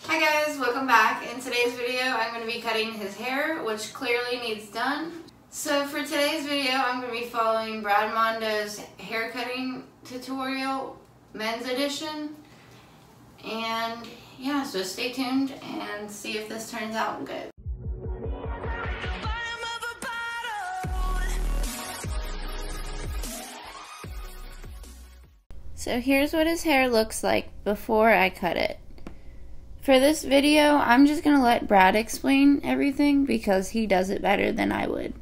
Hi guys, welcome back. In today's video, I'm going to be cutting his hair, which clearly needs done. So for today's video, I'm going to be following Brad Mondo's hair cutting tutorial, men's edition. And yeah, so stay tuned and see if this turns out good. So here's what his hair looks like before I cut it. For this video, I'm just going to let Brad explain everything because he does it better than I would.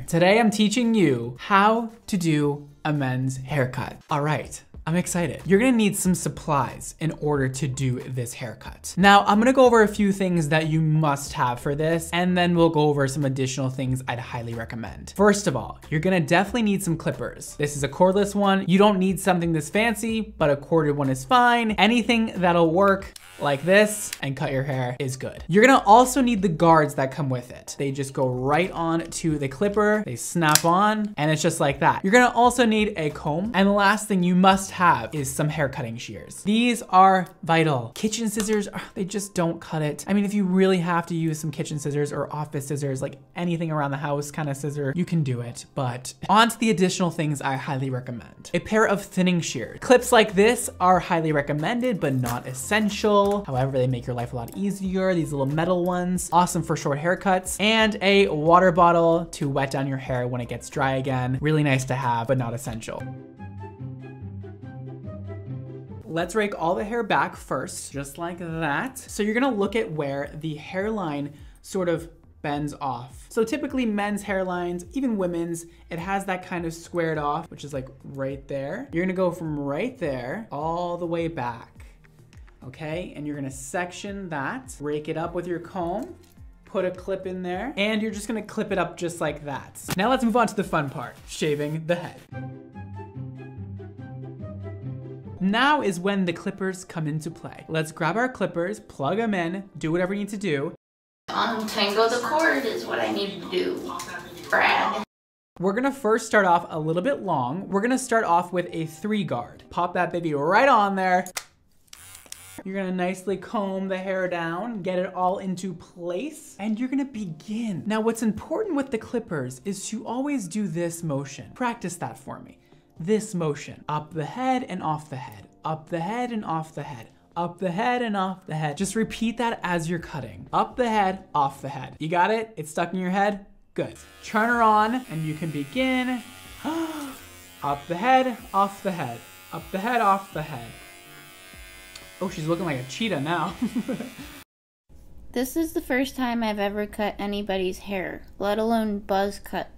Today I'm teaching you how to do a men's haircut. All right, I'm excited. You're gonna need some supplies in order to do this haircut. Now, I'm gonna go over a few things that you must have for this, and then we'll go over some additional things I'd highly recommend. First of all, you're gonna definitely need some clippers. This is a cordless one. You don't need something this fancy, but a corded one is fine. Anything that'll work like this and cut your hair is good. You're gonna also need the guards that come with it. They just go right on to the clipper, they snap on, and it's just like that. You're gonna also need a comb, and the last thing you must have is some hair cutting shears. These are vital. Kitchen scissors, they just don't cut it. I mean, if you really have to use some kitchen scissors or office scissors, like anything around the house kind of scissor, you can do it. But on to the additional things I highly recommend. A pair of thinning shears. Clips like this are highly recommended, but not essential. However, they make your life a lot easier. These little metal ones, awesome for short haircuts. And a water bottle to wet down your hair when it gets dry again. Really nice to have, but not essential. Let's rake all the hair back first, just like that. So you're gonna look at where the hairline sort of bends off. So typically men's hairlines, even women's, it has that kind of squared off, which is like right there. You're gonna go from right there all the way back. Okay, and you're gonna section that, rake it up with your comb, put a clip in there, and you're just gonna clip it up just like that. Now let's move on to the fun part, shaving the head. Now is when the clippers come into play. Let's grab our clippers, plug them in, do whatever you need to do. Untangle the cord is what I need to do, Brad. We're gonna first start off a little bit long. We're gonna start off with a 3 guard. Pop that baby right on there. You're gonna nicely comb the hair down, get it all into place, and you're gonna begin. Now, what's important with the clippers is to always do this motion. Practice that for me. This motion. Up the head and off the head. Up the head and off the head. Up the head and off the head. Just repeat that as you're cutting. Up the head, off the head. You got it? It's stuck in your head? Good. Turn her on, and you can begin. Up the head, off the head. Up the head, off the head. Oh, she's looking like a cheetah now. This is the first time I've ever cut anybody's hair, let alone buzz cut.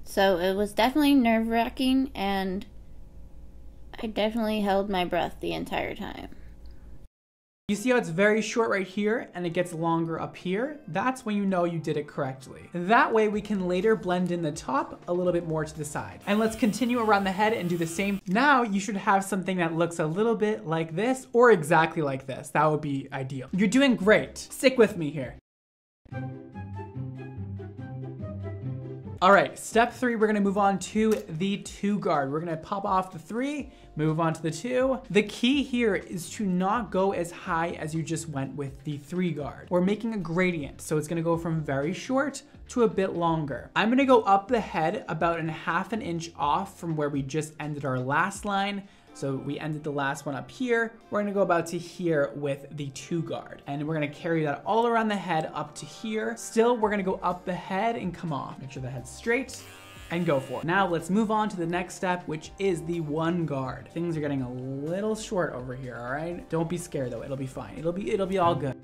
So it was definitely nerve-wracking, and I definitely held my breath the entire time. You see how it's very short right here and it gets longer up here? That's when you know you did it correctly. That way we can later blend in the top a little bit more to the side. And let's continue around the head and do the same. Now you should have something that looks a little bit like this or exactly like this. That would be ideal. You're doing great. Stick with me here. All right, step 3, we're gonna move on to the 2 guard. We're gonna pop off the 3, move on to the 2. The key here is to not go as high as you just went with the 3 guard. We're making a gradient, so it's gonna go from very short to a bit longer. I'm gonna go up the head about ½ an inch off from where we just ended our last line. So we ended the last one up here. We're gonna go about to here with the 2 guard. And we're gonna carry that all around the head up to here. Still, we're gonna go up the head and come off. Make sure the head's straight and go for it. Now let's move on to the next step, which is the 1 guard. Things are getting a little short over here, all right? Don't be scared though, it'll be fine. It'll be all good.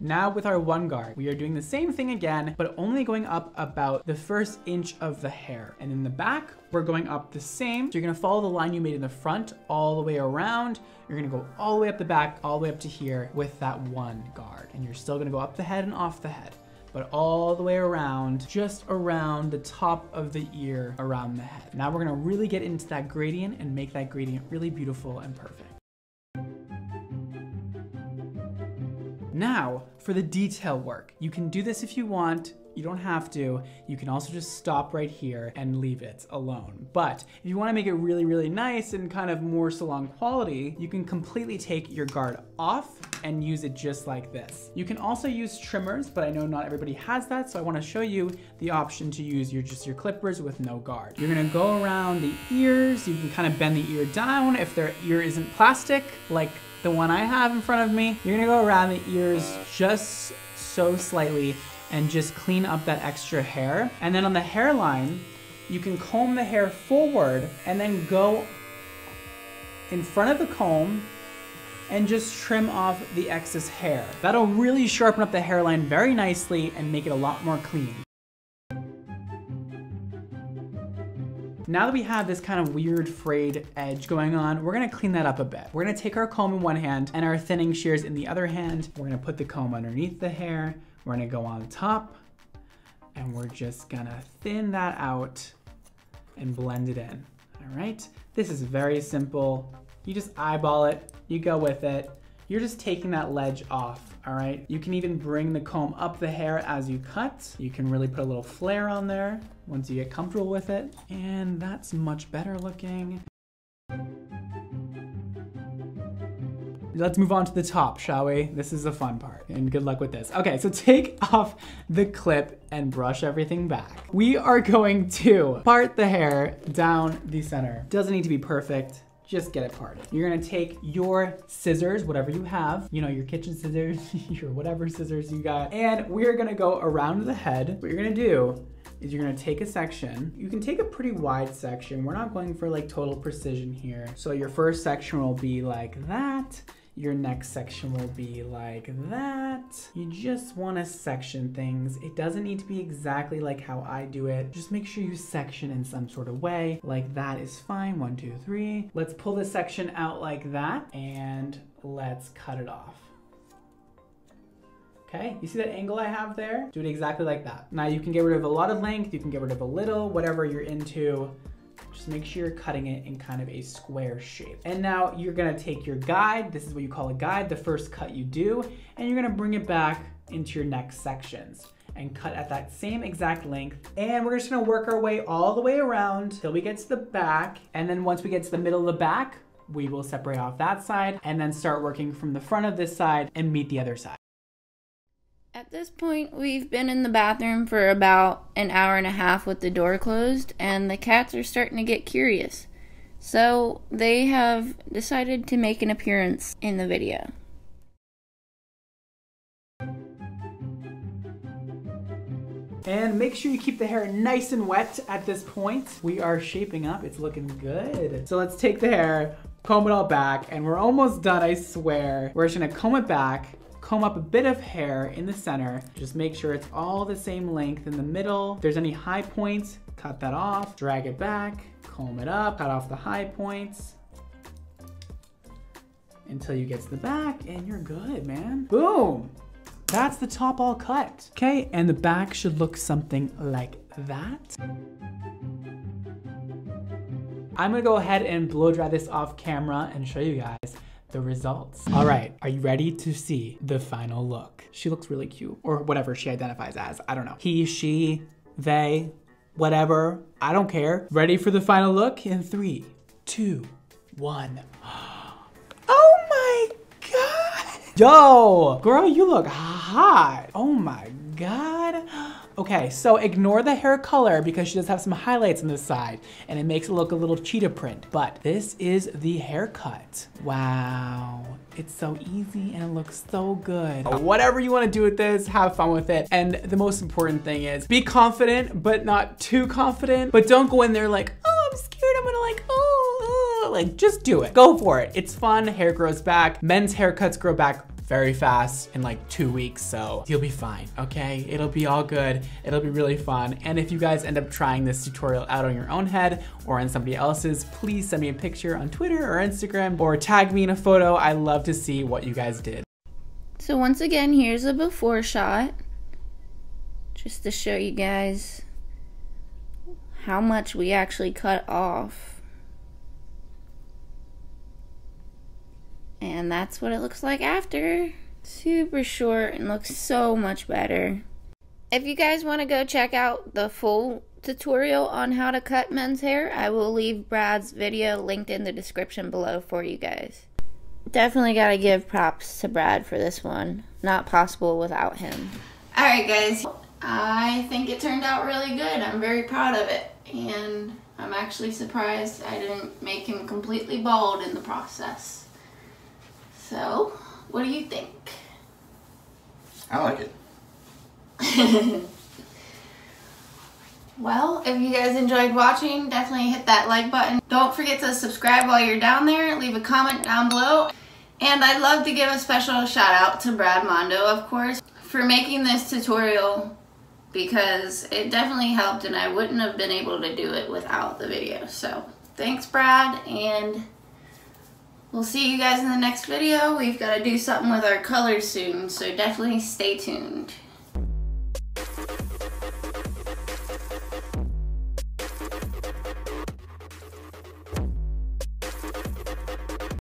Now with our 1 guard, we are doing the same thing again, but only going up about the first inch of the hair. And in the back, we're going up the same. So you're gonna follow the line you made in the front all the way around. You're gonna go all the way up the back, all the way up to here with that 1 guard. And you're still gonna go up the head and off the head, but all the way around, just around the top of the ear, around the head. Now we're gonna really get into that gradient and make that gradient really beautiful and perfect. Now, for the detail work, you can do this if you want. You don't have to. You can also just stop right here and leave it alone. But if you want to make it really, really nice and kind of more salon quality, you can completely take your guard off and use it just like this. You can also use trimmers, but I know not everybody has that, so I want to show you the option to use just your clippers with no guard. You're gonna go around the ears. You can kind of bend the ear down if their ear isn't plastic, like the one I have in front of me. You're gonna go around the ears just so slightly and just clean up that extra hair. And then on the hairline, you can comb the hair forward and then go in front of the comb and just trim off the excess hair. That'll really sharpen up the hairline very nicely and make it a lot more clean. Now that we have this kind of weird frayed edge going on, we're gonna clean that up a bit. We're gonna take our comb in one hand and our thinning shears in the other hand. We're gonna put the comb underneath the hair. We're gonna go on top and we're just gonna thin that out and blend it in, all right? This is very simple. You just eyeball it, you go with it. You're just taking that ledge off, all right? You can even bring the comb up the hair as you cut. You can really put a little flare on there once you get comfortable with it. And that's much better looking. Let's move on to the top, shall we? This is the fun part, and good luck with this. Okay, so take off the clip and brush everything back. We are going to part the hair down the center. Doesn't need to be perfect, just get it parted. You're gonna take your scissors, whatever you have, you know, your kitchen scissors, your whatever scissors you got, and we're gonna go around the head. What you're gonna do is you're gonna take a section. You can take a pretty wide section. We're not going for like total precision here. So your first section will be like that. Your next section will be like that. You just wanna section things. It doesn't need to be exactly like how I do it. Just make sure you section in some sort of way. Like that is fine, 1, 2, 3. Let's pull this section out like that and let's cut it off. Okay, you see that angle I have there? Do it exactly like that. Now you can get rid of a lot of length, you can get rid of a little, whatever you're into. Just make sure you're cutting it in kind of a square shape. And now you're gonna take your guide, this is what you call a guide, the first cut you do, and you're gonna bring it back into your next sections and cut at that same exact length. And we're just gonna work our way all the way around till we get to the back. And then once we get to the middle of the back, we will separate off that side and then start working from the front of this side and meet the other side. At this point, we've been in the bathroom for about an hour and a half with the door closed, and the cats are starting to get curious. So they have decided to make an appearance in the video. And make sure you keep the hair nice and wet at this point. We are shaping up, it's looking good. So let's take the hair, comb it all back, and we're almost done, I swear. We're just gonna comb it back, comb up a bit of hair in the center. Just make sure it's all the same length in the middle. If there's any high points, cut that off, drag it back, comb it up, cut off the high points until you get to the back and you're good, man. Boom! That's the top all cut. Okay, and the back should look something like that. I'm gonna go ahead and blow dry this off camera and show you guys the results. All right, are you ready to see the final look? She looks really cute, or whatever she identifies as, I don't know. He, she, they, whatever, I don't care. Ready for the final look? In 3, 2, 1. Oh my God. Yo, girl, you look hot. Oh my God. Okay, so ignore the hair color because she does have some highlights on this side and it makes it look a little cheetah print, but this is the haircut. Wow, it's so easy and it looks so good. Whatever you wanna do with this, have fun with it. And the most important thing is be confident, but not too confident, but don't go in there like, oh, I'm scared, I'm gonna like, oh, like just do it. Go for it, it's fun, hair grows back. Men's haircuts grow back very fast in like 2 weeks, so you'll be fine, okay? It'll be all good, it'll be really fun. And if you guys end up trying this tutorial out on your own head or on somebody else's, please send me a picture on Twitter or Instagram or tag me in a photo. I love to see what you guys did. So once again, here's a before shot, just to show you guys how much we actually cut off. And that's what it looks like after. Super short and looks so much better. If you guys want to go check out the full tutorial on how to cut men's hair, I will leave Brad's video linked in the description below for you guys. Definitely got to give props to Brad for this one. Not possible without him. Alright guys, I think it turned out really good. I'm very proud of it. And I'm actually surprised I didn't make him completely bald in the process. So, what do you think? I like it. Well, if you guys enjoyed watching, definitely hit that like button. Don't forget to subscribe while you're down there. Leave a comment down below. And I'd love to give a special shout out to Brad Mondo, of course, for making this tutorial, because it definitely helped and I wouldn't have been able to do it without the video. So thanks, Brad, and we'll see you guys in the next video. We've got to do something with our colors soon, so definitely stay tuned.